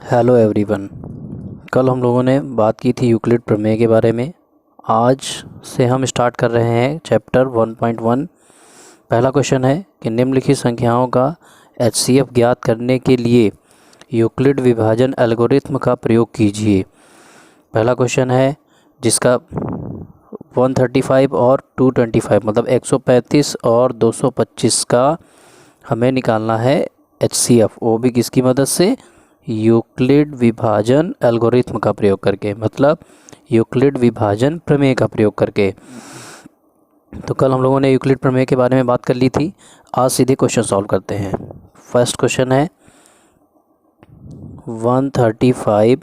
Hello everyone. कल हम लोगों ने बात की थी यूक्लिड प्रमेय के बारे में। आज से हम स्टार्ट कर रहे हैं चैप्टर 1.1। पहला क्वेश्चन है कि निम्नलिखित संख्याओं का एचसीएफ ज्ञात करने के लिए यूक्लिड विभाजन एल्गोरिथ्म का प्रयोग कीजिए। पहला क्वेश्चन है जिसका 135 और 225 मतलब 135 और 225 का हमें निकालना है एचसीएफ, वो भी किसकी मदद से? यूक्लिड विभाजन एल्गोरिथ्म का प्रयोग करके, मतलब यूक्लिड विभाजन प्रमेय का प्रयोग करके। तो कल हम लोगों ने यूक्लिड प्रमेय के बारे में बात कर ली थी। आज सीधे क्वेश्चन सॉल्व करते हैं। फर्स्ट क्वेश्चन है 135,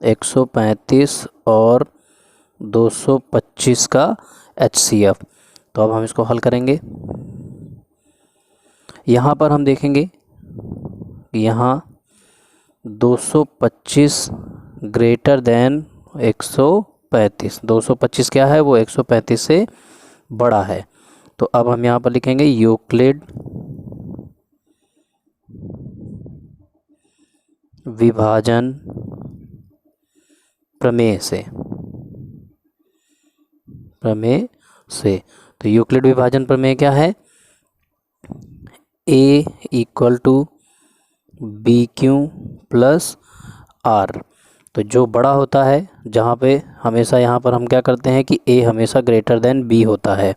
135 और 225 का एचसीएफ। तो अब हम इसको हल करेंगे। यहाँ पर हम देखेंगे यहाँ 225 ग्रेटर देन 135। 225 क्या है? वो 135 से बड़ा है। तो अब हम यहाँ पर लिखेंगे यूक्लिड विभाजन प्रमेय से। तो यूक्लिड विभाजन प्रमेय क्या है? A equal to B Q plus r. तो जो बड़ा होता है, जहाँ पे हमेशा यहाँ पर हम क्या करते हैं कि A हमेशा ग्रेटर देन B होता है।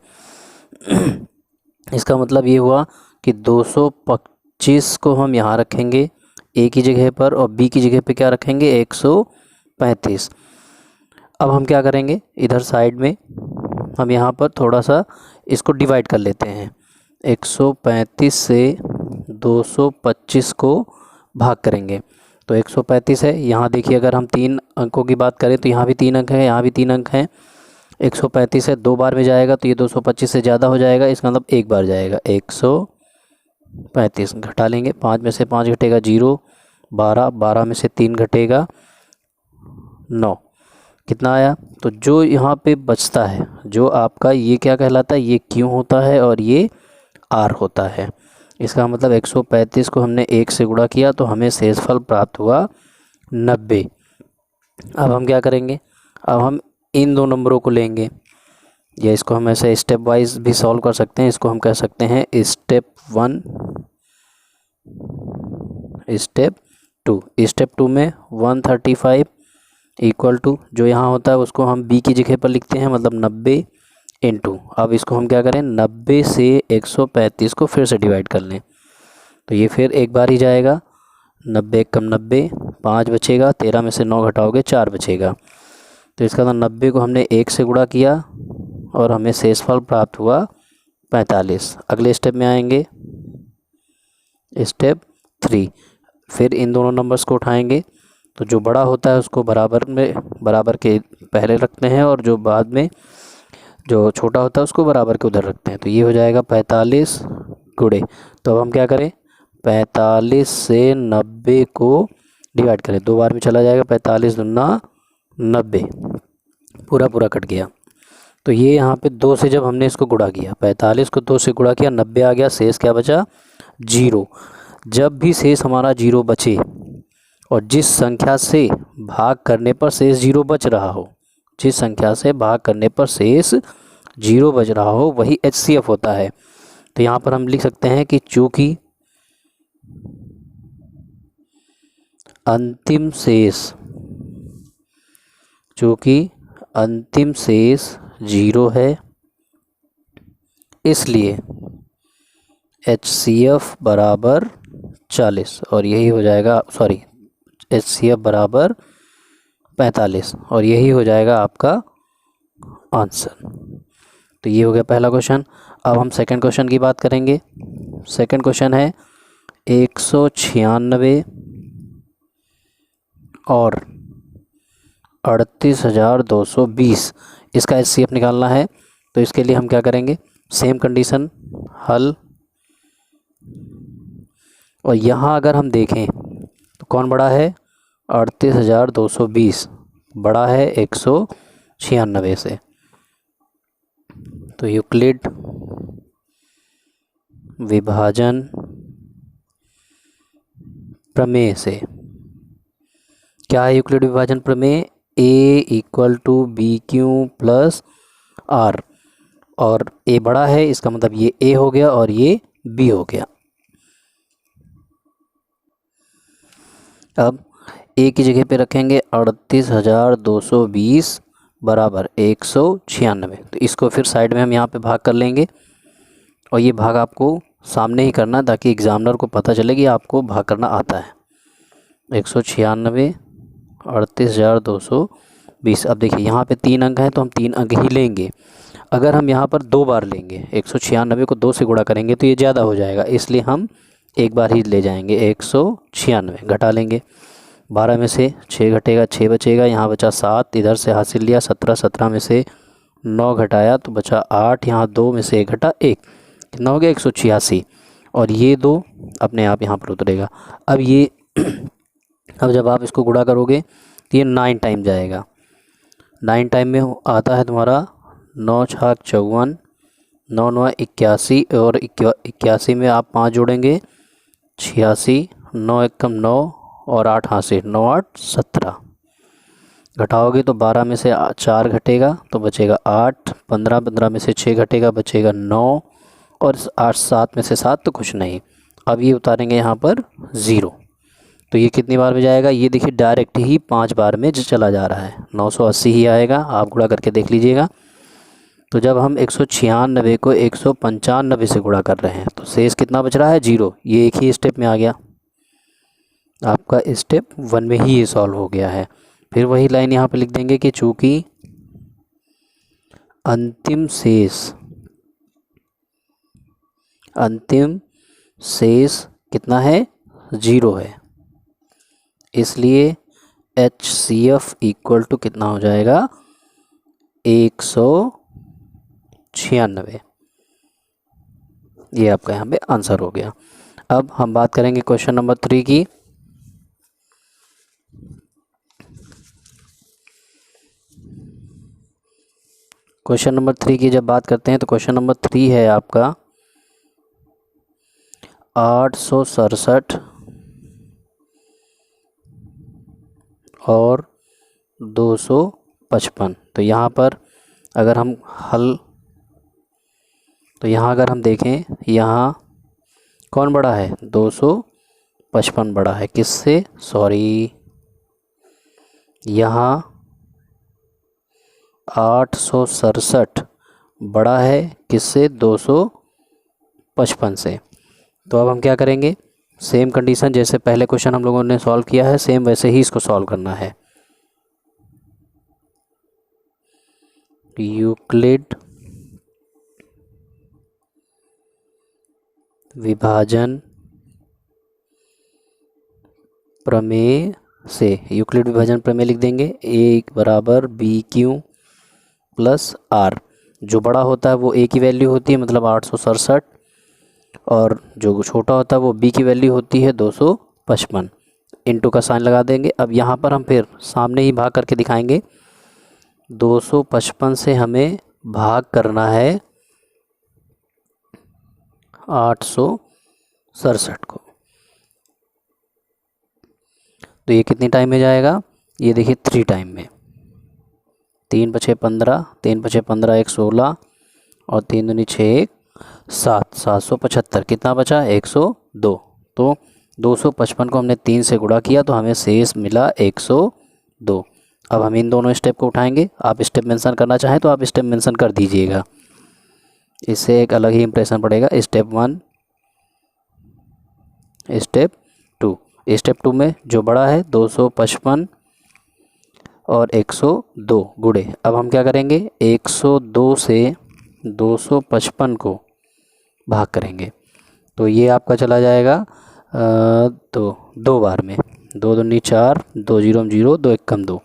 इसका मतलब ये हुआ कि 225 को हम यहाँ रखेंगे A की जगह पर और B की जगह पे क्या रखेंगे? 135। अब हम क्या करेंगे, इधर साइड में हम यहाँ पर थोड़ा सा इसको डिवाइड कर लेते हैं। 135 से 225 को भाग करेंगे तो 135 है। यहाँ देखिए, अगर हम 3 अंकों की बात करें तो यहाँ भी 3 अंक हैं, यहाँ भी 3 अंक हैं। 135 है, 2 बार में जाएगा तो ये 225 से ज़्यादा हो जाएगा, इसका मतलब एक बार जाएगा। 135 घटा लेंगे, 5 में से 5 घटेगा 0, 12, 12 में से 3 घटेगा 9, कितना आया? तो जो यहाँ पे बचता है, जो आपका ये क्या कहलाता है? ये क्यू होता है और ये आर होता है। इसका मतलब 135 को हमने 1 से गुणा किया तो हमें शेषफल प्राप्त हुआ 90। अब हम क्या करेंगे? अब हम इन दो नंबरों को लेंगे, या इसको हम ऐसे स्टेप वाइज भी सॉल्व कर सकते हैं। इसको हम कह सकते हैं स्टेप 1, स्टेप 2। स्टेप 2 में 135 इक्वल टू जो यहाँ होता है उसको हम b की जगह पर लिखते हैं, मतलब 90 इंटू। अब इसको हम क्या करें? 90 से 135 को फिर से डिवाइड कर लें तो ये फिर एक बार ही जाएगा। 90 कम 90, 5 बचेगा, 13 में से 9 घटाओगे 4 बचेगा। तो इसका मतलब 90 को हमने 1 से गुणा किया और हमें शेषफल प्राप्त हुआ 45। अगले स्टेप में आएंगे, स्टेप 3। फिर इन दोनों नंबर्स को उठाएंगे तो जो बड़ा होता है उसको बराबर के पहले रखते हैं और जो बाद में जो छोटा होता है उसको बराबर के उधर रखते हैं। तो ये हो जाएगा 45 गुणे। तो अब हम क्या करें? 45 से 90 को डिवाइड करें, 2 बार में चला जाएगा। 45 दूना 90, पूरा कट गया। तो ये यहाँ पे 2 से जब हमने इसको गुणा किया, 45 को 2 से गुणा किया, 90 आ गया, शेष क्या बचा? 0। जब भी शेष हमारा 0 बचे और जिस संख्या से भाग करने पर शेष 0 बच रहा हो, जिस संख्या से भाग करने पर शेष 0 बच रहा हो, वही एचसीएफ होता है। तो यहाँ पर हम लिख सकते हैं कि चूँकि अंतिम शेष 0 है, इसलिए एचसीएफ बराबर 40 और यही हो जाएगा, सॉरी, एचसीएफ बराबर 45 और यही हो जाएगा आपका आंसर। तो ये हो गया पहला क्वेश्चन। अब हम सेकंड क्वेश्चन की बात करेंगे। सेकंड क्वेश्चन है 196 और 38,220, इसका एचसीएफ निकालना है। तो इसके लिए हम क्या करेंगे? सेम कंडीशन, हल। और यहाँ अगर हम देखें तो कौन बड़ा है? 38,220 बड़ा है 196 से। तो यूक्लिड विभाजन प्रमेय से क्या है यूक्लिड विभाजन प्रमेय? A equal to B Q plus R, और ए बड़ा है, इसका मतलब ये ए हो गया और ये बी हो गया। अब ए की जगह पे रखेंगे 38,220 बराबर 196। तो इसको फिर साइड में हम यहाँ पे भाग कर लेंगे, और ये भाग आपको सामने ही करना ताकि एग्जामिनर को पता चले कि आपको भाग करना आता है। 196 38,220। अब देखिए यहाँ पे 3 अंक हैं तो हम 3 अंक ही लेंगे। अगर हम यहाँ पर 2 बार लेंगे, 196 को 2 से गुणा करेंगे तो ये ज़्यादा हो जाएगा, इसलिए हम एक बार ही ले जाएंगे। 196 घटा लेंगे, 12 में से 6 घटेगा, 6 बचेगा, यहाँ बचा 7, इधर से हासिल लिया 17, 17 में से 9 घटाया तो बचा 8, यहाँ 2 में से 1 घटा 1, कितना हो गया 186, और ये 2 अपने आप यहाँ पर उतरेगा। अब ये अब जब आप इसको गुणा करोगे तो ये 9 टाइम जाएगा। 9 टाइम में आता है तुम्हारा 9 छाक 54, 9 9 81, और 81 में आप 5 जोड़ेंगे 86, 9 एकम 9 और 8 हाथ से 9 8 17, घटाओगे तो 12 में से 4 घटेगा तो बचेगा 8, 15 15 में से 6 घटेगा बचेगा 9, और 8 7 में से 7 तो कुछ नहीं। अब ये उतारेंगे यहाँ पर 0, तो ये कितनी बार में जाएगा? ये देखिए डायरेक्ट ही 5 बार में चला जा रहा है, 980 ही आएगा, आप गुणा करके देख लीजिएगा। तो जब हम 196 को 195 से गुणा कर रहे हैं तो शेष कितना बच रहा है? 0। ये एक ही स्टेप में आ गया, आपका स्टेप 1 में ही ये सॉल्व हो गया है। फिर वही लाइन यहाँ पे लिख देंगे कि चूँकि अंतिम शेष कितना है? 0 है, इसलिए HCF इक्वल टू कितना हो जाएगा? 196। ये आपका यहाँ पे आंसर हो गया। अब हम बात करेंगे क्वेश्चन नंबर 3 की। क्वेश्चन नंबर 3 की जब बात करते हैं तो क्वेश्चन नंबर 3 है आपका 867 और 255। तो यहाँ पर अगर हम अगर हम देखें, यहाँ कौन बड़ा है? 255 बड़ा है किससे? यहाँ 867 बड़ा है किससे? 255 से। तो अब हम क्या करेंगे? सेम कंडीशन जैसे पहले क्वेश्चन हम लोगों ने सॉल्व किया है, सेम वैसे ही इसको सॉल्व करना है। यूक्लिड विभाजन प्रमेय से, यूक्लिड विभाजन प्रमेय लिख देंगे। ए बराबर बी क्यू प्लस आर, जो बड़ा होता है वो ए की वैल्यू होती है मतलब 867, और जो छोटा होता है वो बी की वैल्यू होती है 255। इनटू का साइन लगा देंगे। अब यहाँ पर हम फिर सामने ही भाग करके दिखाएंगे। 255 से हमें भाग करना है 867 को, तो ये कितनी टाइम में जाएगा? ये देखिए 3 टाइम में। 3 पछे 15, 3 पछे 15 1 16, और 3 दूनी 6 1 7, 775। कितना बचा? 102। तो 255 को हमने 3 से गुणा किया तो हमें शेष मिला 102। अब हम इन दोनों स्टेप को उठाएंगे। आप स्टेप मेंशन करना चाहें तो आप स्टेप मेंशन कर दीजिएगा, इससे एक अलग ही इंप्रेशन पड़ेगा। Step 1, step 2। स्टेप 2 में जो बड़ा है 255 और 102 गुणे। अब हम क्या करेंगे? 102 से 255 को भाग करेंगे तो ये आपका चला जाएगा तो 2 बार में। 2 दूनी 4, 2 0 0, 2 1 2।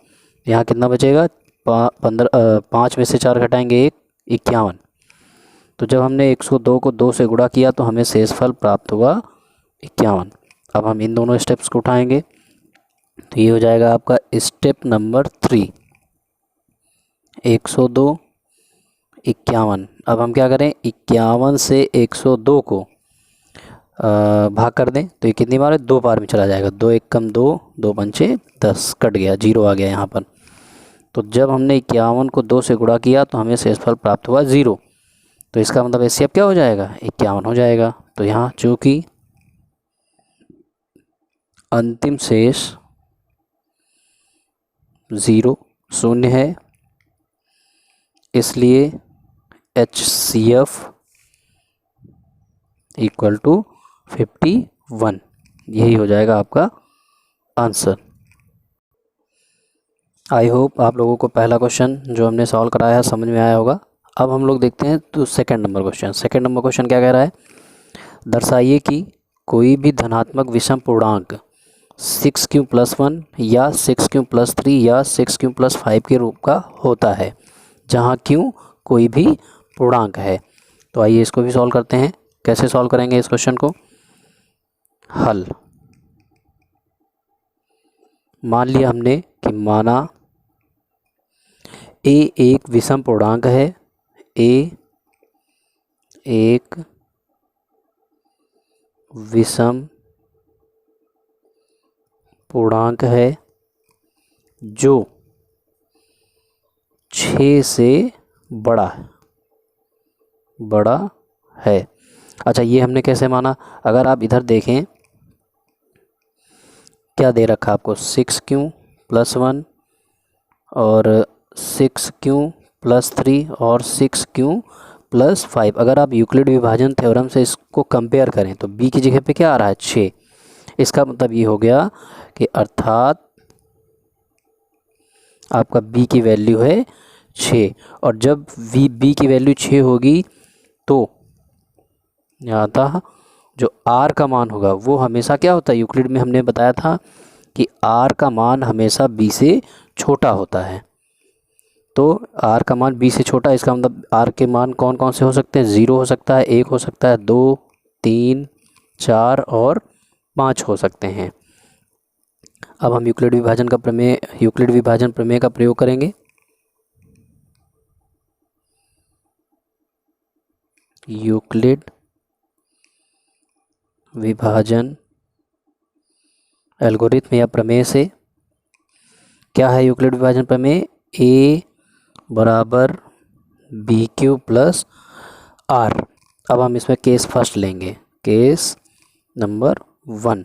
यहाँ कितना बचेगा? 5 में से 4 घटाएंगे 1, 51। तो जब हमने 102 को 2 से गुणा किया तो हमें शेषफल प्राप्त हुआ 51। अब हम इन दोनों स्टेप्स को उठाएंगे तो ये हो जाएगा आपका स्टेप नंबर 3, 102 51। अब हम क्या करें? 51 से 102 को भाग कर दें तो ये कितनी बार है, 2 बार में चला जाएगा। 2 एक कम 2, 2 पंचे 10, कट गया, 0 आ गया यहाँ पर। तो जब हमने 51 को 2 से गुणा किया तो हमें शेषफल प्राप्त हुआ 0। तो इसका मतलब एचसीएफ क्या हो जाएगा, 51 हो जाएगा। तो यहाँ चूँकि अंतिम शेष 0 शून्य है, इसलिए HCF इक्वल टू 51, यही हो जाएगा आपका आंसर। आई होप आप लोगों को पहला क्वेश्चन जो हमने सॉल्व कराया है समझ में आया होगा। अब हम लोग देखते हैं तो second number question. Second number question क्या कह रहा है, दर्शाइए कि कोई भी धनात्मक विषम पूर्णांक 6q+1 या 6q+3 या 6q+5 के रूप का होता है जहाँ q कोई भी पूर्णांक है। तो आइए इसको भी सॉल्व करते हैं। कैसे सॉल्व करेंगे इस क्वेश्चन को, हल। मान लिया हमने कि माना a एक विषम पूर्णांक है, a एक विषम पूर्णांक है जो 6 से बड़ा है। अच्छा, ये हमने कैसे माना, अगर आप इधर देखें क्या दे रखा आपको, 6q+1 और 6q+3 और 6q+5। अगर आप यूक्लिड विभाजन थ्योरम से इसको कंपेयर करें तो b की जगह पे क्या आ रहा है, 6। इसका मतलब ये हो गया कि अर्थात आपका b की वैल्यू है 6। और जब b की वैल्यू 6 होगी तो यहाँ था जो r का मान होगा वो हमेशा क्या होता है, यूक्लिड में हमने बताया था कि r का मान हमेशा b से छोटा होता है। तो r का मान b से छोटा, इसका मतलब r के मान कौन कौन से हो सकते हैं, 0 हो सकता है, 1 हो सकता है, 2, 3, 4 और 5 हो सकते हैं। अब हम यूक्लिड विभाजन प्रमेय का प्रयोग करेंगे। यूक्लिड विभाजन एल्गोरिथम या प्रमेय से क्या है यूक्लिड विभाजन प्रमेय, a बराबर BQ+R। अब हम इसमें केस फर्स्ट लेंगे, केस नंबर 1,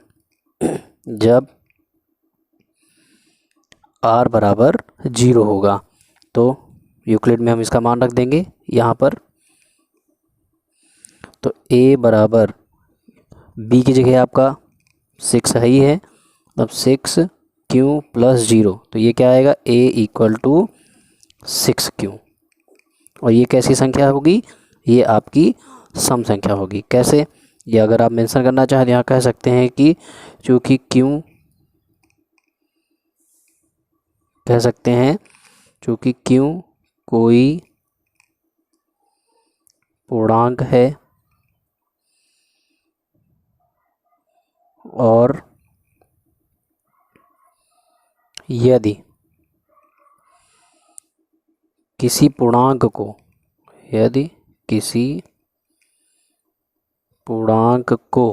जब R बराबर 0 होगा तो यूक्लिड में हम इसका मान रख देंगे यहाँ पर। तो a बराबर b की जगह आपका 6 ही है, अब 6q+0, तो ये क्या आएगा, a इक्वल टू 6q। और ये कैसी संख्या होगी, ये आपकी सम संख्या होगी। कैसे, ये अगर आप मेंशन करना चाहें तो यहाँ कह सकते हैं कि चूँकि q, कह सकते हैं चूँकि q कोई पूर्णांक है और यदि किसी पूर्णांक को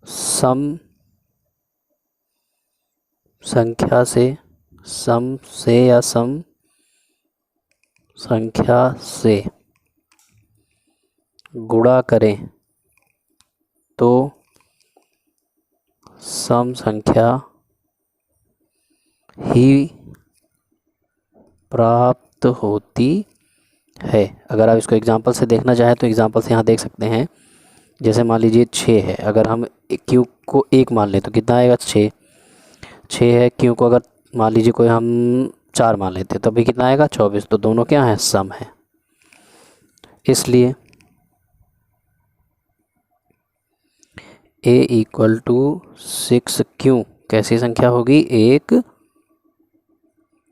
सम संख्या से गुणा करें तो सम संख्या ही प्राप्त होती है। अगर आप इसको एग्जांपल से देखना चाहें तो एग्जांपल से यहाँ देख सकते हैं। जैसे मान लीजिए 6 है, अगर हम q को 1 मान लें तो कितना आएगा, 6 है। q को अगर मान लीजिए कोई हम 4 मान लेते तो भी कितना आएगा, 24। तो दोनों क्या हैं, सम है। इसलिए a इक्वल टू 6q कैसी संख्या होगी, एक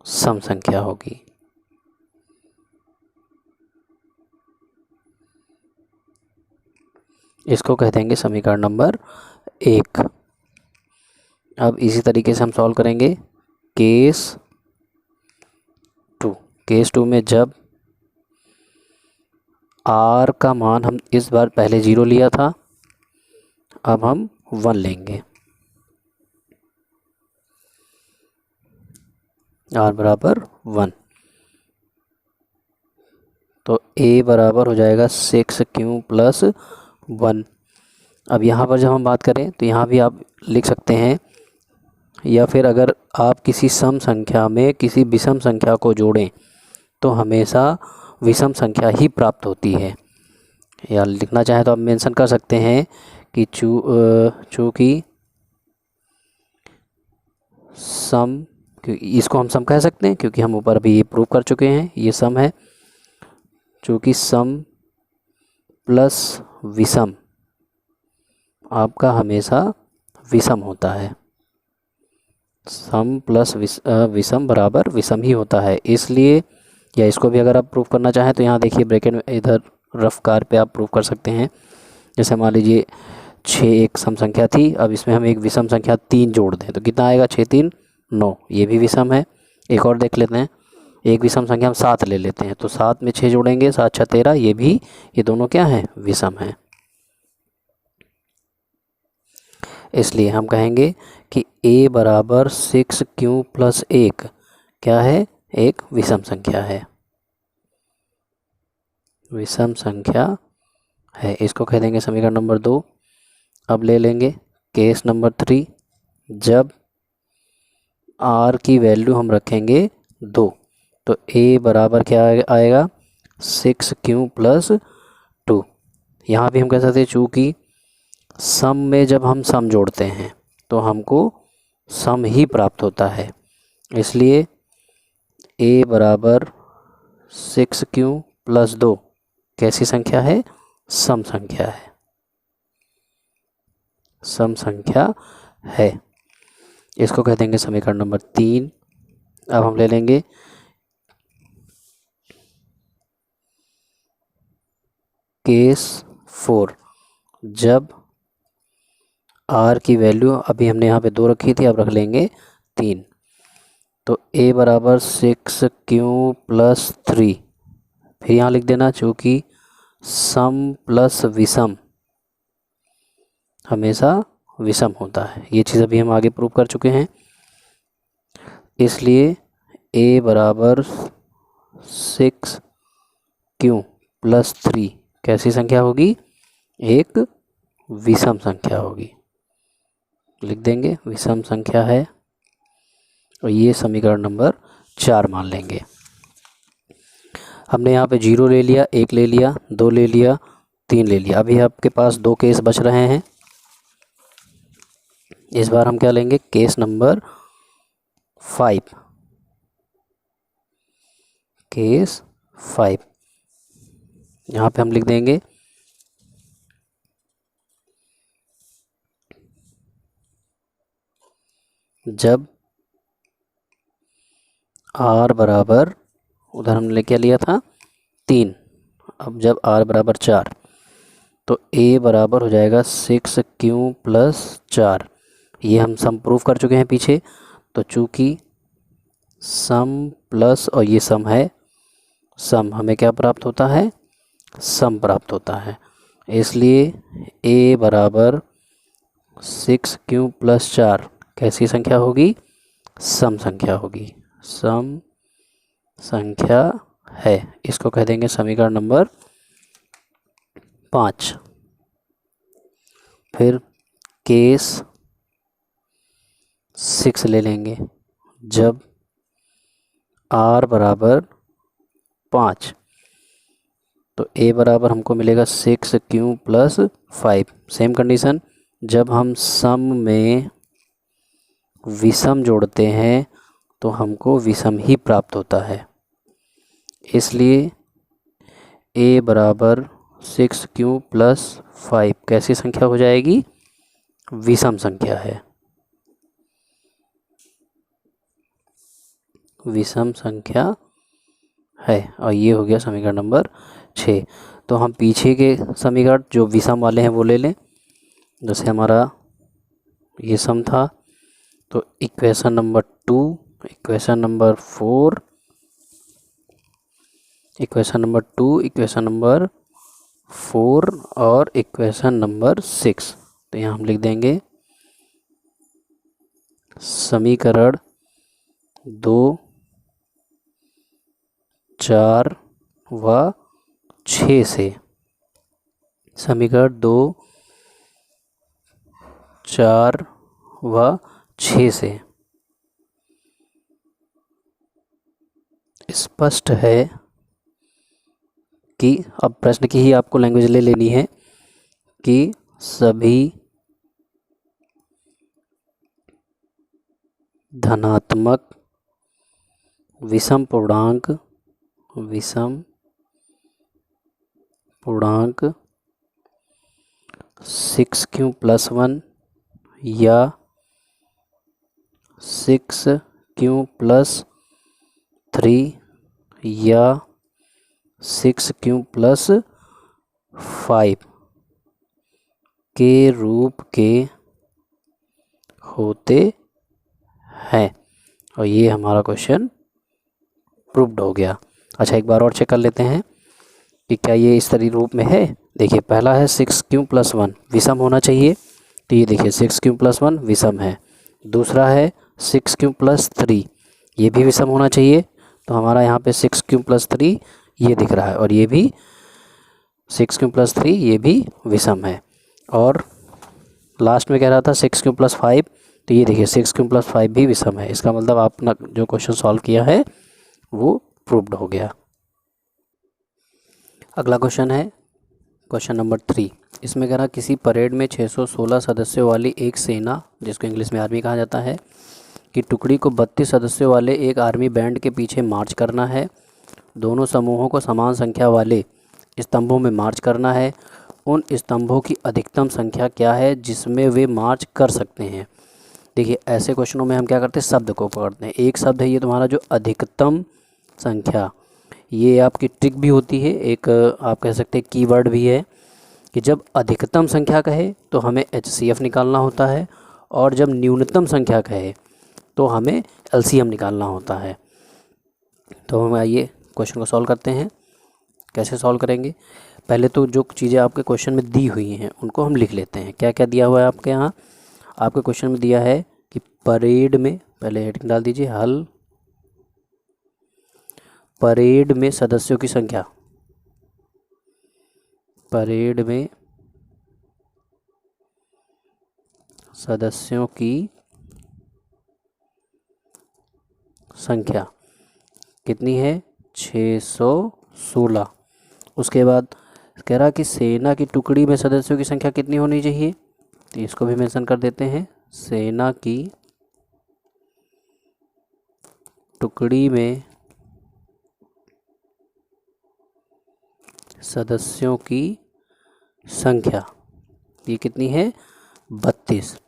सम संख्या होगी। इसको कह देंगे समीकरण नंबर 1। अब इसी तरीके से हम सॉल्व करेंगे केस 2। केस 2 में जब r का मान हम इस बार पहले 0 लिया था अब हम 1 लेंगे, r बराबर 1, तो a बराबर हो जाएगा 6q प्लस 1। अब यहाँ पर जब हम बात करें तो यहाँ भी आप लिख सकते हैं, या फिर अगर आप किसी सम संख्या में किसी विषम संख्या को जोड़ें तो हमेशा विषम संख्या ही प्राप्त होती है। या लिखना चाहें तो आप मेंशन कर सकते हैं कि चूँकि सम, इसको हम सम कह सकते हैं क्योंकि हम ऊपर अभी ये प्रूव कर चुके हैं, ये सम है। चूँकि सम प्लस विषम आपका हमेशा विषम होता है, सम प्लस विषम बराबर विषम ही होता है, इसलिए, या इसको भी अगर आप प्रूव करना चाहें तो यहाँ देखिए ब्रैकेट में इधर रफ कार पे आप प्रूव कर सकते हैं। जैसे मान लीजिए 6 एक सम संख्या थी, अब इसमें हम एक विषम संख्या 3 जोड़ दें तो कितना आएगा, 6 3 9, ये भी विषम है। एक और देख लेते हैं, एक विषम संख्या हम 7 ले लेते हैं तो 7 में 6 जोड़ेंगे, 7 6 13, ये भी, ये दोनों क्या हैं, विषम हैं। इसलिए हम कहेंगे कि a बराबर 6q प्लस 1 क्या है, एक विषम संख्या है, विषम संख्या है। इसको कह देंगे समीकरण नंबर 2। अब ले लेंगे केस नंबर 3, जब r की वैल्यू हम रखेंगे 2 तो a बराबर क्या आएगा, 6q प्लस 2। यहाँ भी हम कह सकते हैं चूँकि सम में जब हम सम जोड़ते हैं तो हमको सम ही प्राप्त होता है, इसलिए a बराबर 6q प्लस 2 कैसी संख्या है, सम संख्या है, सम संख्या है। इसको कह देंगे समीकरण नंबर 3। अब हम ले लेंगे केस 4, जब r की वैल्यू अभी हमने यहाँ पे 2 रखी थी, अब रख लेंगे 3, तो a बराबर 6q प्लस 3, फिर यहाँ लिख देना चूँकि सम प्लस विषम हमेशा विषम होता है, ये चीज़ अभी हम आगे प्रूव कर चुके हैं। इसलिए a बराबर 6q प्लस 3 कैसी संख्या होगी, एक विषम संख्या होगी, लिख देंगे विषम संख्या है, और ये समीकरण नंबर 4 मान लेंगे। हमने यहाँ पे 0 ले लिया, 1 ले लिया, 2 ले लिया, 3 ले लिया। अभी आपके पास 2 केस बच रहे हैं। इस बार हम क्या लेंगे, केस नंबर 5, केस 5। यहाँ पे हम लिख देंगे जब r बराबर, उधर हमने क्या लिया था 3, अब जब r बराबर 4 तो a बराबर हो जाएगा 6q प्लस 4। ये हम सम प्रूव कर चुके हैं पीछे, तो चूँकि सम प्लस, और ये सम है, सम हमें क्या प्राप्त होता है, सम प्राप्त होता है, इसलिए a बराबर 6q प्लस 4 कैसी संख्या होगी, सम संख्या होगी, सम संख्या है। इसको कह देंगे समीकरण नंबर 5। फिर केस 6 ले लेंगे, जब r बराबर 5 तो a बराबर हमको मिलेगा 6q प्लस 5। सेम कंडीशन, जब हम सम में विषम जोड़ते हैं तो हमको विषम ही प्राप्त होता है, इसलिए a बराबर 6q प्लस 5 कैसी संख्या हो जाएगी, विषम संख्या है, विषम संख्या है। और ये हो गया समीकरण नंबर 6। तो हम पीछे के समीकरण जो विषम वाले हैं वो ले लें। जैसे हमारा ये सम था, तो equation number 2, equation number 4, equation number 2, equation number 4 और इक्वेशन नंबर 6, तो यहाँ हम लिख देंगे समीकरण 2, 4 व 6 से, समीकरण 2, 4 व 6 से स्पष्ट है कि, अब प्रश्न की ही आपको लैंग्वेज ले लेनी है, कि सभी धनात्मक विषम पूर्णांक 6q+1 या 6q+3 या 6q+5 के रूप के होते हैं। और ये हमारा क्वेश्चन प्रूव्ड हो गया। अच्छा, एक बार और चेक कर लेते हैं कि क्या ये इस तरह रूप में है। देखिए, पहला है 6q+1 विषम होना चाहिए, तो ये देखिए 6q+1 विषम है। दूसरा है 6q+3, ये भी विषम होना चाहिए, तो हमारा यहाँ पे 6q+3 ये दिख रहा है, और ये भी 6q+3 ये भी विषम है। और लास्ट में कह रहा था 6q+5, तो ये देखिए 6q+5 भी विषम है। इसका मतलब आपने जो क्वेश्चन सॉल्व किया है वो प्रूव्ड हो गया। अगला क्वेश्चन है क्वेश्चन नंबर 3। इसमें कह रहा किसी परेड में 616 सदस्यों वाली एक सेना, जिसको इंग्लिश में आर्मी कहा जाता है, की टुकड़ी को 32 सदस्यों वाले एक आर्मी बैंड के पीछे मार्च करना है। दोनों समूहों को समान संख्या वाले स्तंभों में मार्च करना है। उन स्तंभों की अधिकतम संख्या क्या है जिसमें वे मार्च कर सकते हैं। देखिए, ऐसे क्वेश्चनों में हम क्या करते हैं, शब्द को पकड़ते हैं। एक शब्द है ये तुम्हारा जो अधिकतम संख्या, ये आपकी ट्रिक भी होती है, एक आप कह सकते हैं कीवर्ड भी है, कि जब अधिकतम संख्या कहे तो हमें HCF निकालना होता है, और जब न्यूनतम संख्या कहे तो हमें LCM निकालना होता है। तो हम आइए क्वेश्चन को सॉल्व करते हैं। कैसे सॉल्व करेंगे, पहले तो जो चीज़ें आपके क्वेश्चन में दी हुई हैं उनको हम लिख लेते हैं। क्या क्या दिया हुआ है आपके यहाँ, आपके क्वेश्चन में दिया है कि परेड में, पहले हेडिंग डाल दीजिए, हल परेड में सदस्यों की संख्या, परेड में सदस्यों की संख्या कितनी है, 616। उसके बाद कह रहा कि सेना की टुकड़ी में सदस्यों की संख्या कितनी होनी चाहिए, तो इसको भी मेंशन कर देते हैं। सेना की टुकड़ी में सदस्यों की संख्या ये कितनी है, 32।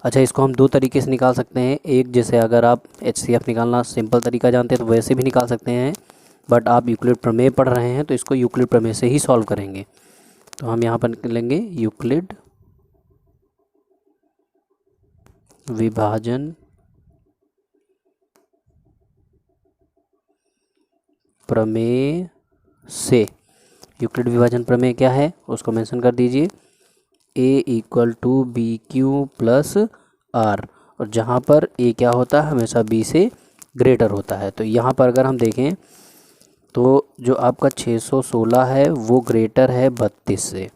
अच्छा, इसको हम दो तरीके से निकाल सकते हैं। एक, जैसे अगर आप HCF निकालना सिंपल तरीका जानते हैं तो वैसे भी निकाल सकते हैं, बट आप यूक्लिड प्रमेय पढ़ रहे हैं तो इसको यूक्लिड प्रमेय से ही सॉल्व करेंगे। तो हम यहाँ पर लेंगे यूक्लिड विभाजन प्रमेय से। यूक्लिड विभाजन प्रमेय क्या है उसको मेंशन कर दीजिए, A = BQ + R, और जहाँ पर A क्या होता है, हमेशा B से ग्रेटर होता है। तो यहाँ पर अगर हम देखें तो जो आपका 616 है वो ग्रेटर है 32 से,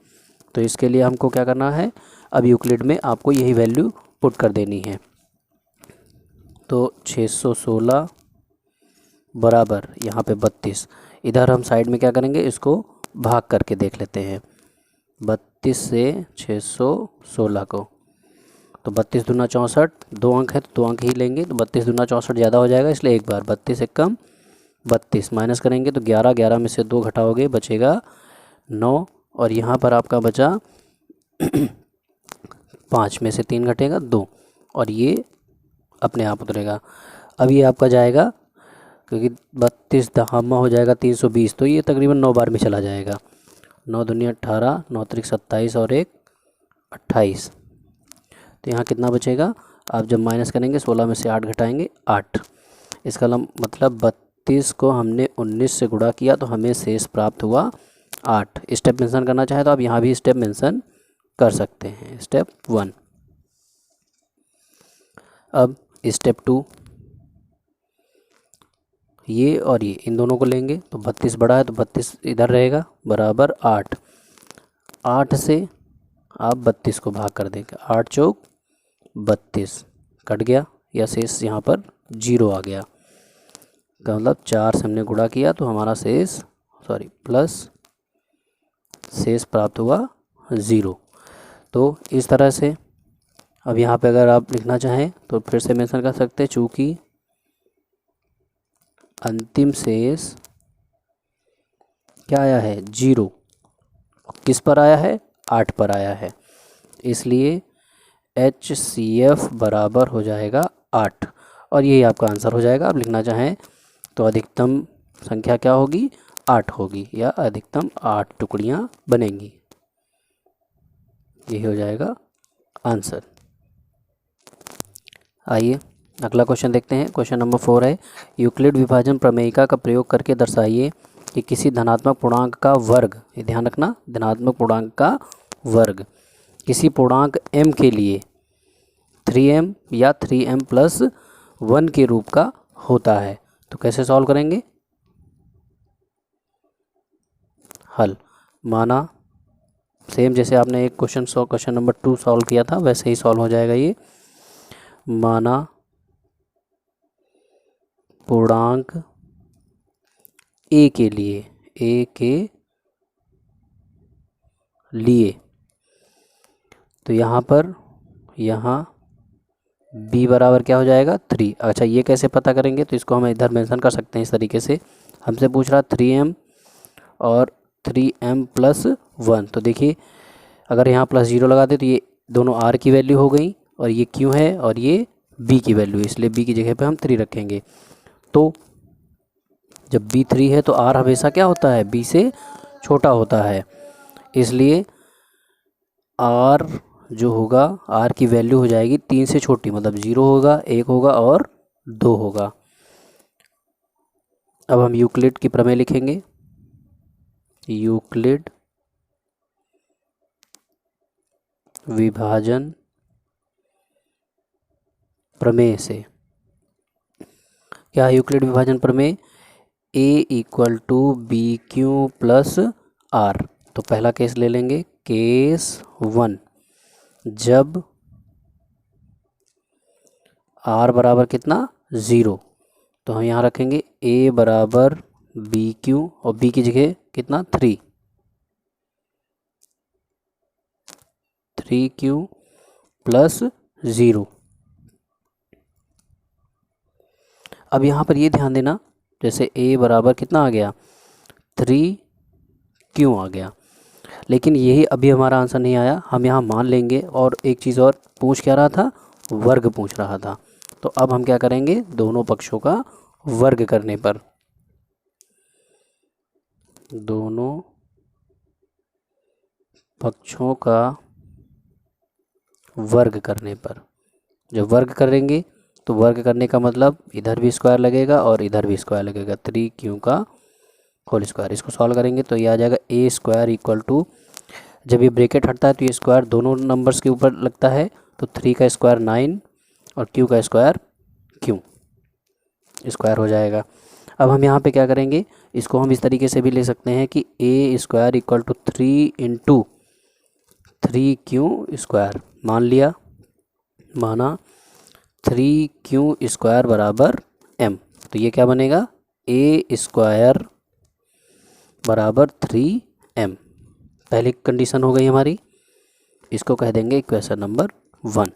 तो इसके लिए हमको क्या करना है, अब यूक्लिड में आपको यही वैल्यू पुट कर देनी है। तो 616 बराबर यहाँ पे 32, इधर हम साइड में क्या करेंगे, इसको भाग करके देख लेते हैं 32 से 616 को। तो 32 दूना 64, 2 अंक है तो 2 अंक ही लेंगे, तो 32 दूना 64 ज़्यादा हो जाएगा, इसलिए एक बार 32 से कम 32 माइनस करेंगे तो 11, 11 में से 2 घटाओगे बचेगा 9, और यहाँ पर आपका बचा 5 में से 3 घटेगा 2, और ये अपने आप उतरेगा। अब ये आपका जाएगा, क्योंकि 32 दहामा हो जाएगा 320, तो ये तकरीबन 9 बार में चला जाएगा। 9 दूनी 18, 9 त्रिक 27 और 1 28, तो यहाँ कितना बचेगा, आप जब माइनस करेंगे 16 में से 8 घटाएंगे 8। इसका मतलब 32 को हमने 19 से गुणा किया तो हमें शेष प्राप्त हुआ 8। स्टेप मेंशन करना चाहे तो आप यहाँ भी स्टेप मेंशन कर सकते हैं। स्टेप 1। अब स्टेप 2, ये और ये इन दोनों को लेंगे तो 32 बड़ा है तो 32 इधर रहेगा बराबर 8। 8 से आप 32 को भाग कर देंगे, 8 चौक 32 कट गया या शेष यहाँ पर 0 आ गया। का मतलब 4 से हमने गुणा किया तो हमारा शेष प्लस शेष प्राप्त हुआ 0। तो इस तरह से अब यहाँ पे अगर आप लिखना चाहें तो फिर से मेंशन कर सकते हैं, चूँकि अंतिम शेष क्या आया है 0, किस पर आया है 8 पर आया है, इसलिए HCF बराबर हो जाएगा 8 और यही आपका आंसर हो जाएगा। आप लिखना चाहें तो अधिकतम संख्या क्या होगी 8 होगी या अधिकतम 8 टुकड़ियाँ बनेंगी, यही हो जाएगा आंसर। आइए अगला क्वेश्चन देखते हैं। क्वेश्चन नंबर 4 है, यूक्लिड विभाजन प्रमेयिका का प्रयोग करके दर्शाइए कि किसी धनात्मक पूर्णांक का वर्ग, ये ध्यान रखना, धनात्मक पूर्णांक का वर्ग किसी पूर्णांक m के लिए 3m या 3m+1 के रूप का होता है। तो कैसे सॉल्व करेंगे? हल माना सेम जैसे आपने एक क्वेश्चन नंबर 2 सॉल्व किया था वैसे ही सॉल्व हो जाएगा ये। माना पूर्णांक a के लिए तो यहाँ b बराबर क्या हो जाएगा 3। अच्छा ये कैसे पता करेंगे? तो इसको हम इधर मेंशन कर सकते हैं इस तरीके से। हमसे पूछ रहा 3m और 3m+1, तो देखिए अगर यहाँ +0 लगा दे तो ये दोनों r की वैल्यू हो गई और ये q है और ये b की वैल्यू है, इसलिए b की जगह पे हम 3 रखेंगे। तो जब b 3 है तो r हमेशा क्या होता है b से छोटा होता है, इसलिए r जो होगा r की वैल्यू हो जाएगी 3 से छोटी, मतलब 0 होगा, 1 होगा और 2 होगा। अब हम यूक्लिड की प्रमेय लिखेंगे। यूक्लिड विभाजन प्रमेय से क्या है? यूक्लिड विभाजन प्रमेय a = bq + r। तो पहला केस ले लेंगे, केस 1, जब r बराबर कितना 0, तो हम यहाँ रखेंगे a बराबर bq और b की जगह कितना 3q + 0। अब यहाँ पर ये ध्यान देना, जैसे a बराबर कितना आ गया 3q आ गया, लेकिन यही अभी हमारा आंसर नहीं आया। हम यहाँ मान लेंगे और एक चीज़ और पूछ क्या रहा था, वर्ग पूछ रहा था। तो अब हम क्या करेंगे, दोनों पक्षों का वर्ग करने पर, दोनों पक्षों का वर्ग करने पर, जब वर्ग करेंगे तो वर्ग करने का मतलब इधर भी स्क्वायर लगेगा और इधर भी स्क्वायर लगेगा, 3q का होल स्क्वायर। इसको सॉल्व करेंगे तो ये आ जाएगा a², जब ये ब्रैकेट हटता है तो ये स्क्वायर दोनों नंबर्स के ऊपर लगता है, तो 3 का स्क्वायर 9 और q का स्क्वायर q स्क्वायर हो जाएगा। अब हम यहाँ पे क्या करेंगे, इसको हम इस तरीके से भी ले सकते हैं कि a² = 3 × 3q² मान लिया, माना 3q² बराबर m। तो ये क्या बनेगा, a² बराबर 3m। पहली कंडीशन हो गई हमारी, इसको कह देंगे इक्वेशन नंबर 1।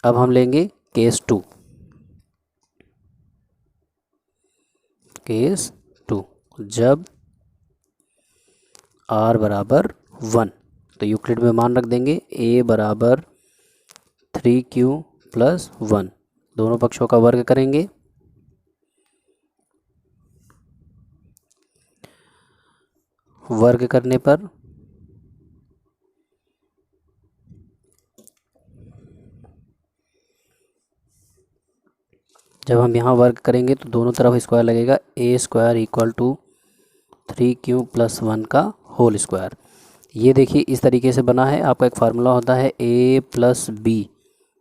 अब हम लेंगे केस 2। केस 2, जब r बराबर 1, तो यूक्लिड में मान रख देंगे a बराबर 3q + 1, दोनों पक्षों का वर्ग करेंगे। वर्ग करने पर जब हम यहाँ वर्ग करेंगे तो दोनों तरफ स्क्वायर लगेगा, a² = 3q + 1 का होल स्क्वायर। ये देखिए इस तरीके से बना है। आपका एक फार्मूला होता है a प्लस बी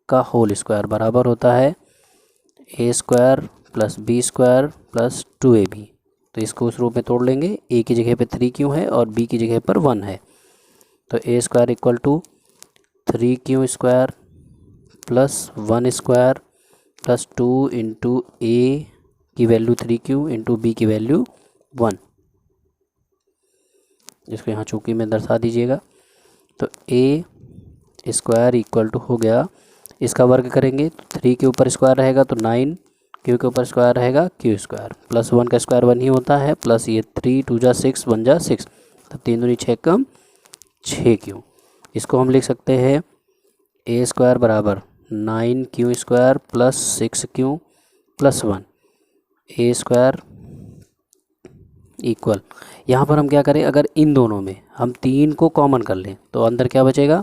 का होल स्क्वायर बराबर होता है a square plus b square plus 2ab। तो इसको उस रूप में तोड़ लेंगे, a की जगह पे 3q है और b की जगह पर 1 है। तो a square equal to 3q square plus 1 square plus 2 into a की वैल्यू 3q इंटू बी की वैल्यू 1, जिसको यहाँ चूँकि में दर्शा दीजिएगा। तो a स्क्वायर इक्वल टू हो गया, इसका वर्ग करेंगे तो 3 के ऊपर स्क्वायर रहेगा तो 9, q के ऊपर स्क्वायर रहेगा q स्क्वायर, प्लस 1 का स्क्वायर 1 ही होता है, प्लस ये 3 2 जा 6 1 जा 6, तो 3 दूनी 6 कम 6q। इसको हम लिख सकते हैं a स्क्वायर बराबर 9q square plus 6q plus 1 a square equal, यहाँ पर हम क्या करें, अगर इन दोनों में हम 3 को कॉमन कर लें तो अंदर क्या बचेगा,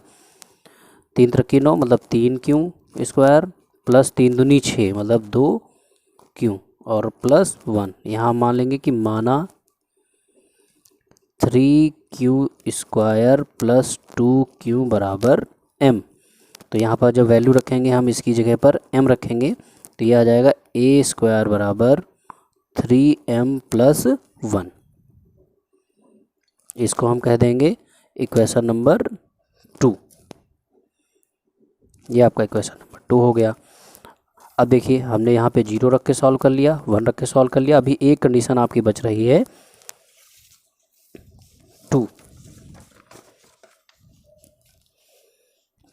3 त्रिकी 9 मतलब 3q स्क्वायर प्लस 3 दूनी 6 मतलब 2q और प्लस 1। यहाँ मान लेंगे कि माना 3q स्क्वायर प्लस 2q बराबर m। तो यहाँ पर जब वैल्यू रखेंगे हम इसकी जगह पर m रखेंगे तो ये आ जाएगा a स्क्वायर बराबर 3m प्लस 1। इसको हम कह देंगे इक्वेशन नंबर 2। ये आपका इक्वेशन नंबर 2 हो गया। अब देखिए हमने यहाँ पे 0 रख के सॉल्व कर लिया, 1 रख के सॉल्व कर लिया। अभी एक कंडीशन आपकी बच रही है 2।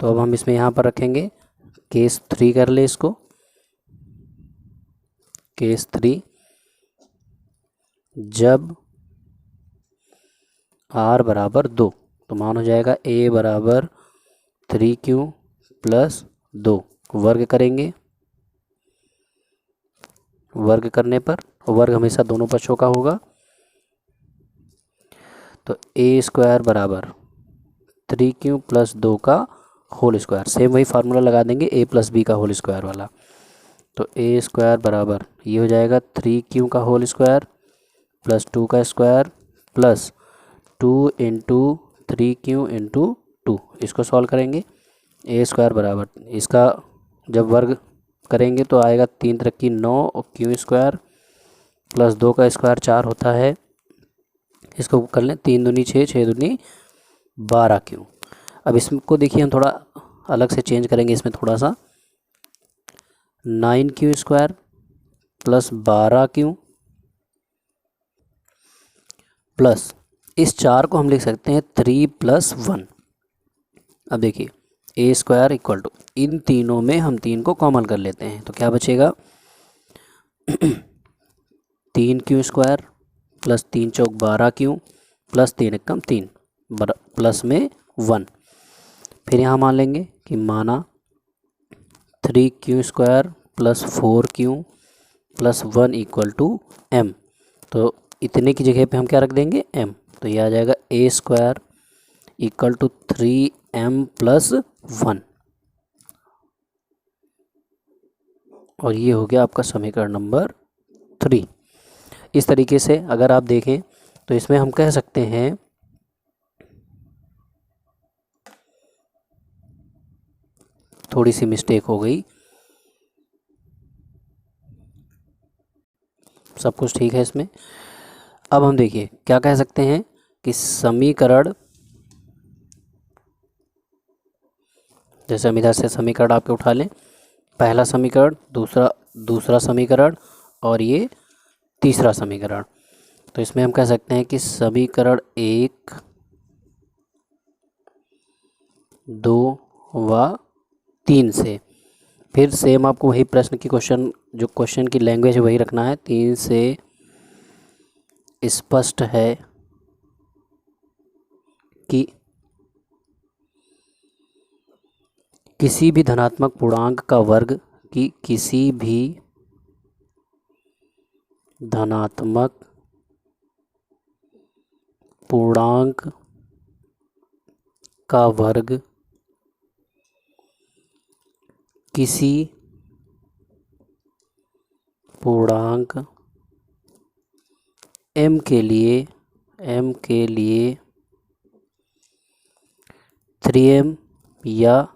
तो अब हम इसमें यहाँ पर रखेंगे केस 3 कर ले इसको। केस 3, जब r बराबर 2 तो मान हो जाएगा a बराबर 3q प्लस 2, वर्ग करेंगे। वर्ग करने पर, वर्ग हमेशा दोनों पक्षों का होगा, तो a स्क्वायर बराबर 3q प्लस 2 का होल स्क्वायर, सेम वही फार्मूला लगा देंगे a प्लस बी का होल स्क्वायर वाला। तो a स्क्वायर बराबर ये हो जाएगा 3q का होल स्क्वायर प्लस 2 का square plus 2 into 3q into 2। इसको सॉल्व करेंगे, a स्क्वायर बराबर इसका जब वर्ग करेंगे तो आएगा 3 त्रिकी 9 और q स्क्वायर प्लस 2 का स्क्वायर 4 होता है। इसको कर लें, 3 दूनी 6 6 दूनी 12q। अब इसको देखिए हम थोड़ा अलग से चेंज करेंगे, इसमें थोड़ा सा 9q square plus 12q plus इस 4 को हम लिख सकते हैं 3 प्लस 1। अब देखिए a स्क्वायर इक्वल टू, इन तीनों में हम 3 को कॉमन कर लेते हैं तो क्या बचेगा 3q स्क्वायर प्लस 3 चौक 12q प्लस 3 एकम 3 प्लस में 1। फिर यहाँ मान लेंगे कि माना 3q square plus 4q plus 1 equal to m। तो इतने की जगह पे हम क्या रख देंगे m, तो ये आ जाएगा a square equal to 3m plus 1। और ये हो गया आपका समीकरण नंबर 3। इस तरीके से अगर आप देखें तो इसमें हम कह सकते हैं थोड़ी सी मिस्टेक हो गई, सब कुछ ठीक है इसमें। अब हम देखिए क्या कह सकते हैं कि समीकरण, जैसे हम इधर से समीकरण आपके उठा लें, पहला समीकरण, दूसरा समीकरण और ये तीसरा समीकरण। तो इसमें हम कह सकते हैं कि समीकरण 1 2 व 3 से, फिर सेम आपको वही प्रश्न की क्वेश्चन, जो क्वेश्चन की लैंग्वेज है वही रखना है। 3 से स्पष्ट है कि किसी भी धनात्मक पूर्णांक का वर्ग की किसी भी धनात्मक पूर्णांक का वर्ग किसी पूर्णांक m के लिए 3m या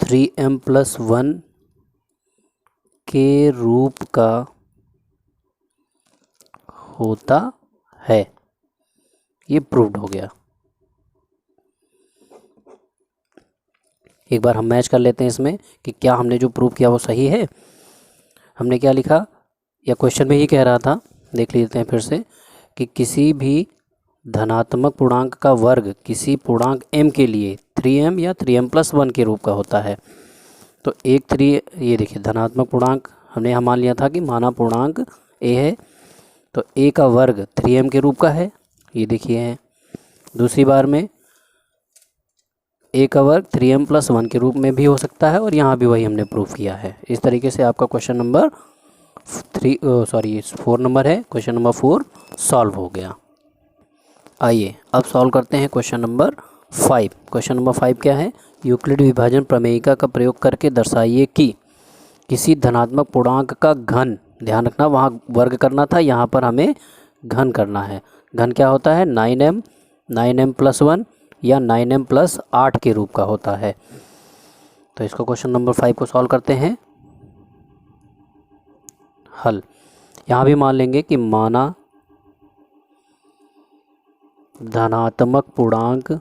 3m+1 के रूप का होता है। ये प्रूव्ड हो गया। एक बार हम मैच कर लेते हैं इसमें कि क्या हमने जो प्रूव किया वो सही है। हमने क्या लिखा, या क्वेश्चन में ही कह रहा था, देख लेते हैं फिर से, कि किसी भी धनात्मक पूर्णांक का वर्ग किसी पूर्णांक m के लिए 3m या 3m+1 के रूप का होता है। तो ये देखिए धनात्मक पूर्णांक हमने यहाँ मान लिया था कि माना पूर्णांक a है, तो a का वर्ग 3m के रूप का है, ये देखिए है। दूसरी बार में a का वर्ग 3m+1 के रूप में भी हो सकता है, और यहाँ भी वही हमने प्रूफ किया है। इस तरीके से आपका क्वेश्चन नंबर 4 नंबर है, क्वेश्चन नंबर 4 सॉल्व हो गया। आइए अब सॉल्व करते हैं क्वेश्चन नंबर 5। क्वेश्चन नंबर 5 क्या है, यूक्लिड विभाजन प्रमेयिका का प्रयोग करके दर्शाइए कि किसी धनात्मक पूर्णांक का घन, ध्यान रखना वहाँ वर्ग करना था, यहाँ पर हमें घन करना है। घन क्या होता है, 9m+1 या 9m+8 के रूप का होता है। तो इसको क्वेश्चन नंबर 5 को सॉल्व करते हैं। हल, यहाँ भी मान लेंगे कि माना धनात्मक पूर्णांक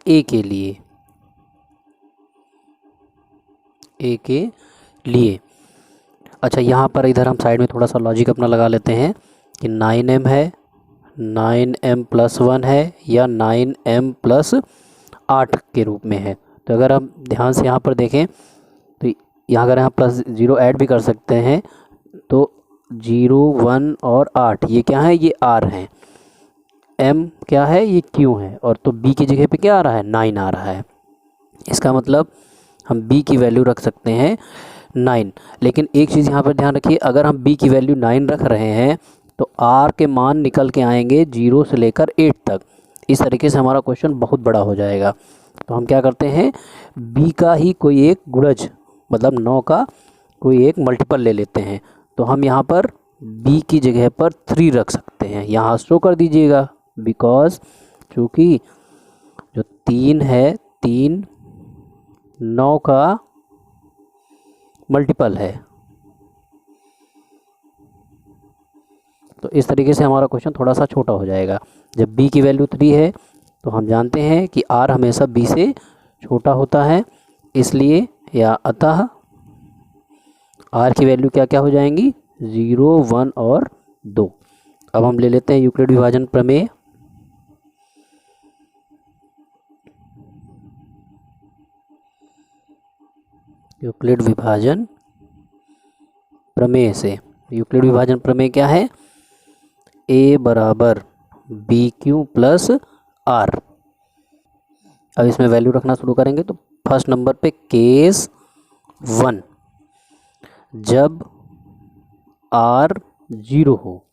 a के लिए अच्छा, यहाँ पर इधर हम साइड में थोड़ा सा लॉजिक अपना लगा लेते हैं कि 9m है, 9m+1 है या 9m+8 के रूप में है। तो अगर हम ध्यान से यहाँ पर देखें तो यहाँ अगर यहाँ +0 ऐड भी कर सकते हैं, तो 0, 1 और 8 ये क्या है, ये r हैं। m क्या है, ये q है, और तो b की जगह पे क्या आ रहा है, 9 आ रहा है। इसका मतलब हम b की वैल्यू रख सकते हैं 9। लेकिन एक चीज़ यहाँ पर ध्यान रखिए, अगर हम b की वैल्यू 9 रख रहे हैं तो r के मान निकल के आएंगे 0 से लेकर 8 तक। इस तरीके से हमारा क्वेश्चन बहुत बड़ा हो जाएगा। तो हम क्या करते हैं, b का ही कोई एक गुणज, मतलब 9 का कोई एक मल्टीपल ले लेते हैं। तो हम यहाँ पर b की जगह पर 3 रख सकते हैं, यहाँ शो कर दीजिएगा, बिकॉज चूँकि जो 3 है, 3 9 का मल्टीपल है। तो इस तरीके से हमारा क्वेश्चन थोड़ा सा छोटा हो जाएगा। जब b की वैल्यू 3 है तो हम जानते हैं कि r हमेशा b से छोटा होता है, इसलिए या अतः r की वैल्यू क्या क्या हो जाएंगी, 0, 1 और 2। अब हम ले लेते हैं यूक्लिड विभाजन प्रमेय। यूक्लिड विभाजन प्रमेय से, यूक्लिड विभाजन प्रमेय क्या है, a बराबर BQ + R। अब इसमें वैल्यू रखना शुरू करेंगे। तो फर्स्ट नंबर पे केस 1, जब R 0 हो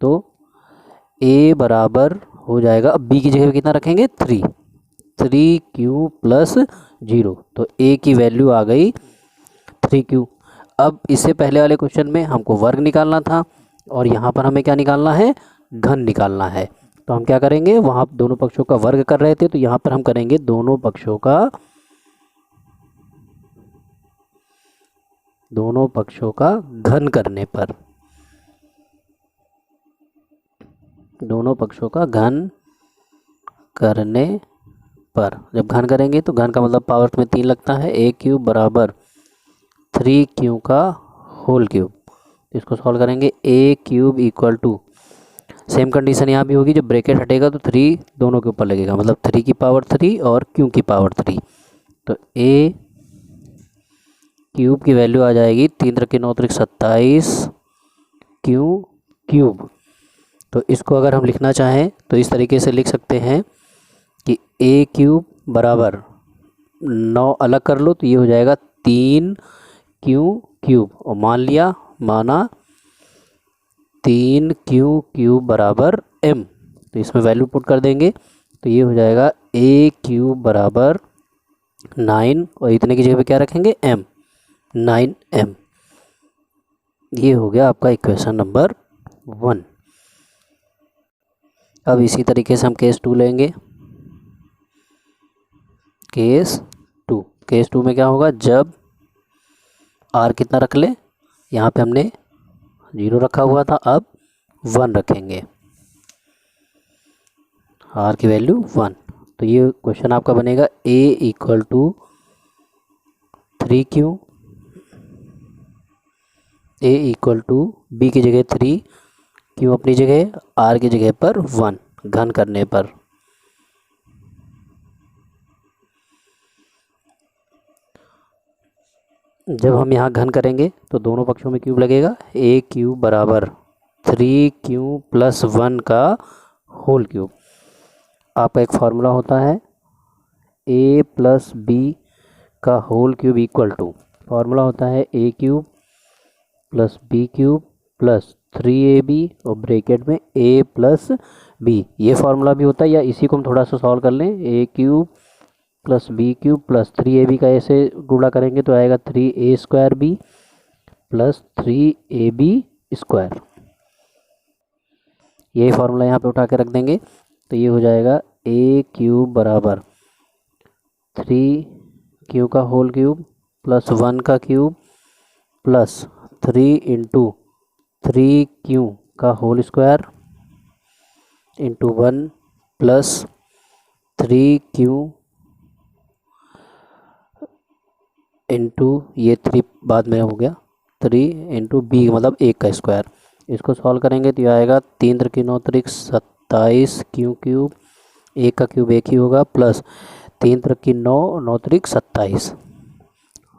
तो a बराबर हो जाएगा, अब b की जगह पे कितना रखेंगे, 3q + 0। तो a की वैल्यू आ गई 3q। अब इससे पहले वाले क्वेश्चन में हमको वर्ग निकालना था, और यहाँ पर हमें क्या निकालना है, घन निकालना है। तो हम क्या करेंगे, वहाँ दोनों पक्षों का वर्ग कर रहे थे, तो यहाँ पर हम करेंगे दोनों पक्षों का घन करने पर, दोनों पक्षों का घन करने पर जब घन करेंगे तो घन का मतलब पावर में 3 लगता है, a³ बराबर 3q का होल क्यूब। इसको सॉल्व करेंगे, a³ = सेम कंडीशन यहाँ भी होगी, जब ब्रैकेट हटेगा तो 3 दोनों के ऊपर लगेगा, मतलब 3 की पावर 3 और q की पावर 3। तो a³ की वैल्यू आ जाएगी 3 × 9 = 27 q³। तो इसको अगर हम लिखना चाहें तो इस तरीके से लिख सकते हैं कि a³ बराबर 9 अलग कर लो तो ये हो जाएगा 3q³, और माना 3q³ बराबर m। तो इसमें वैल्यू पुट कर देंगे तो ये हो जाएगा a³ बराबर 9, और इतने की जगह पे क्या रखेंगे, m, 9m। ये हो गया आपका इक्वेशन नंबर 1। अब इसी तरीके से हम केस 2 लेंगे। केस टू में क्या होगा, जब r कितना रख ले, यहाँ पे हमने 0 रखा हुआ था, अब 1 रखेंगे, r की वैल्यू 1। तो ये क्वेश्चन आपका बनेगा a equal to 3q, a equal to b की जगह 3, q अपनी जगह, r की जगह पर 1 घन करने पर। जब हम यहाँ घन करेंगे तो दोनों पक्षों में क्यूब लगेगा, a क्यूब बराबर 3q प्लस 1 का होल क्यूब। आपका एक फार्मूला होता है a प्लस b का whole cube equal to, formula होता है a cube plus b cube plus 3ab और ब्रैकेट में a प्लस b। ये फार्मूला भी होता है, या इसी को हम थोड़ा सा सॉल्व कर लें, a cube plus b cube plus 3ab का ऐसे गुणा करेंगे तो आएगा 3a² b plus 3ab square. यही फार्मूला यहाँ पे उठा के रख देंगे, तो ये हो जाएगा a क्यूब बराबर 3q का होल क्यूब प्लस 1 का क्यूब प्लस 3 इंटू 3q का whole square into 1 plus 3q into ये 3 बाद में हो गया, 3 इंटू बी मतलब 1 का स्क्वायर। इसको सॉल्व करेंगे तो ये आएगा 3 त्रिक 9 त्रिक 27 क्यू क्यूब, 1 का क्यूब 1 ही होगा, प्लस 3 त्रिक 9 9 त्रिक 27,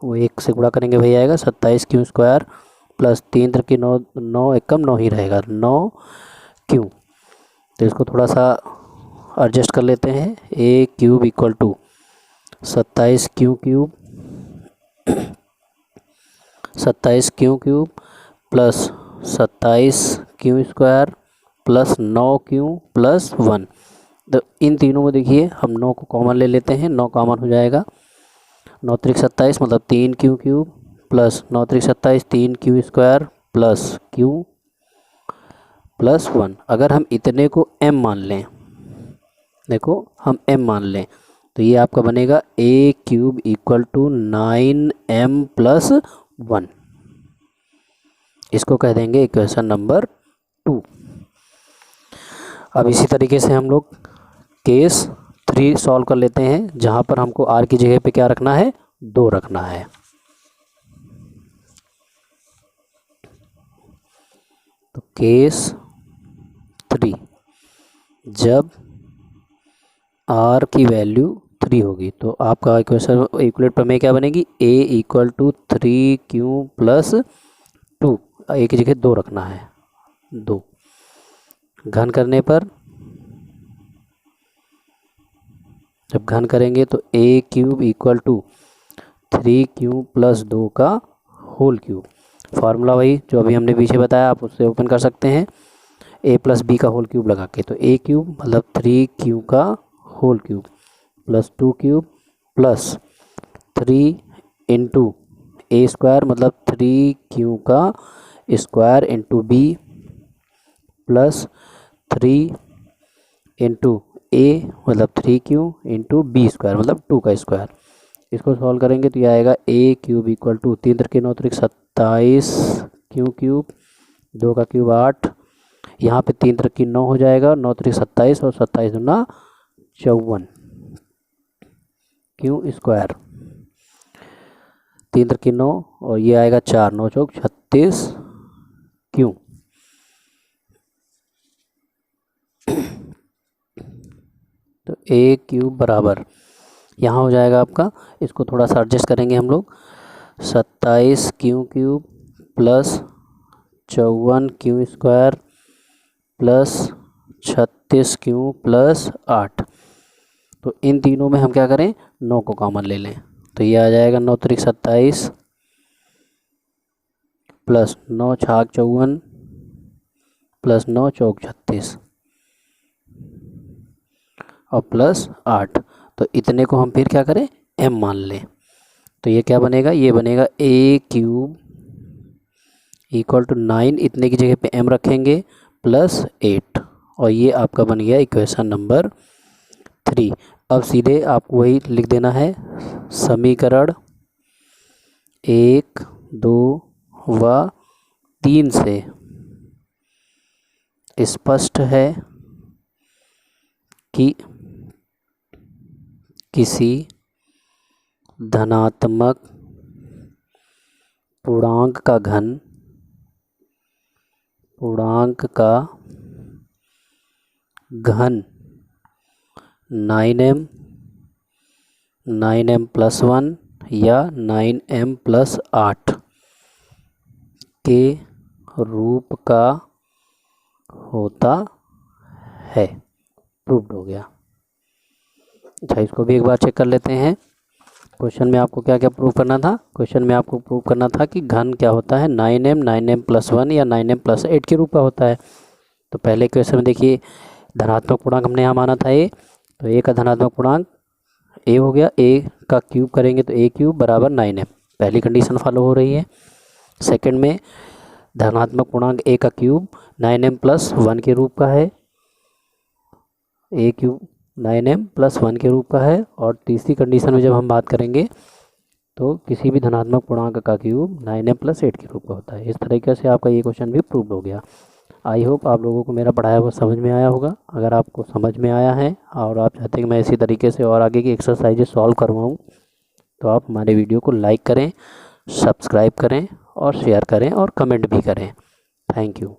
वो 1 से गुणा करेंगे वही आएगा 27 क्यू स्क्वायर, प्लस 3 त्रिक 9 9 एकम 9 ही रहेगा 9 क्यू। तो इसको थोड़ा सा एडजस्ट कर लेते हैं, a cube equal to 27 q cube 27 q cube plus 27 q square plus 9 q plus 1। तो इन तीनों में देखिए हम 9 को कॉमन ले लेते हैं, 9 कॉमन हो जाएगा, 9 त्रिक 27 मतलब 3 क्यू क्यूब प्लस 9 त्रिक 27 3 Q square plus Q plus 1। अगर हम इतने को m मान लें, देखो हम m मान लें, तो ये आपका बनेगा a cube equal to 9m plus 1। इसको कह देंगे इक्वेशन नंबर 2। अब इसी तरीके से हम लोग केस 3 सॉल्व कर लेते हैं, जहाँ पर हमको r की जगह पे क्या रखना है, 2 रखना है। तो केस 3, जब r की वैल्यू 3 होगी तो आपका इक्वेशन इक्वलेट प्रमेय क्या बनेगी, a equal to 3q plus 2, a की जगह 2 रखना है, 2 घन करने पर, जब घन करेंगे तो a cube equal to 3q plus 2 का होल क्यूब। फार्मूला वही जो अभी हमने पीछे बताया, आप उससे ओपन कर सकते हैं, a प्लस बी का होल क्यूब लगा के, तो a क्यूब मतलब 3q का whole cube plus 2 cube plus 3 into a square मतलब 3q का square into b plus 3 into a मतलब 3q इंटू b स्क्वायर मतलब 2 का स्क्वायर। इसको सॉल्व करेंगे तो ये आएगा a क्यूब इक्वल टू 3 त्रिक 9 त्रिक 27 क्यू क्यूब, 2 का क्यूब 8, यहाँ पे 3 त्रिक 9 हो जाएगा, 9 त्रिक 27 और 27 दूना 54 क्यू स्क्वायर, 3 त्रिक 9 और ये आएगा 4 9 चौक 36 क्यू। तो a क्यूब बराबर यहाँ हो जाएगा आपका, इसको थोड़ा सा एडजस्ट करेंगे हम लोग, 27 q cube plus 54 Q square plus 36 Q plus 8। तो इन तीनों में हम क्या करें, 9 को कॉमन ले लें, तो ये आ जाएगा 9 त्रिक 27 प्लस 9 छाक 54 प्लस 9 चौक 36 और प्लस 8। तो इतने को हम फिर क्या करें, m मान लें, तो ये क्या बनेगा, ये बनेगा a क्यूब इक्वल टू 9, इतने की जगह पे m रखेंगे प्लस 8 और ये आपका बन गया इक्वेशन नंबर 3। अब सीधे आपको वही लिख देना है, समीकरण 1, 2 व 3 से स्पष्ट है कि किसी धनात्मक पूर्णांक का घन 9m 9m+1 या 9m+8 के रूप का होता है। प्रूव्ड हो गया। अच्छा, इसको भी एक बार चेक कर लेते हैं। क्वेश्चन में आपको क्या क्या प्रूव करना था? क्वेश्चन में आपको प्रूव करना था कि घन क्या होता है, 9m 9m+1 या 9m+8 के रूप का होता है। तो पहले क्वेश्चन में देखिए, धनात्मक पूर्णांक हमने यहाँ माना था a, तो a का धनात्मक पूर्णांक a हो गया, a का क्यूब करेंगे तो a क्यूब बराबर 9m, पहली कंडीशन फॉलो हो रही है। सेकंड में धनात्मक पूर्णांक a का क्यूब 9m+1 के रूप का है, a क्यूब 9m+1 के रूप का है। और तीसरी कंडीशन में जब हम बात करेंगे तो किसी भी धनात्मक पूर्णांक का क्यूब 9m+8 के रूप का होता है। इस तरीके से आपका ये क्वेश्चन भी प्रूव हो गया। आई होप आप लोगों को मेरा पढ़ाया हुआ समझ में आया होगा। अगर आपको समझ में आया है और आप चाहते हैं कि मैं इसी तरीके से और आगे की एक्सरसाइजेज सॉल्व करवाऊँ, तो आप हमारे वीडियो को लाइक करें, सब्सक्राइब करें और शेयर करें और कमेंट भी करें। Thank you.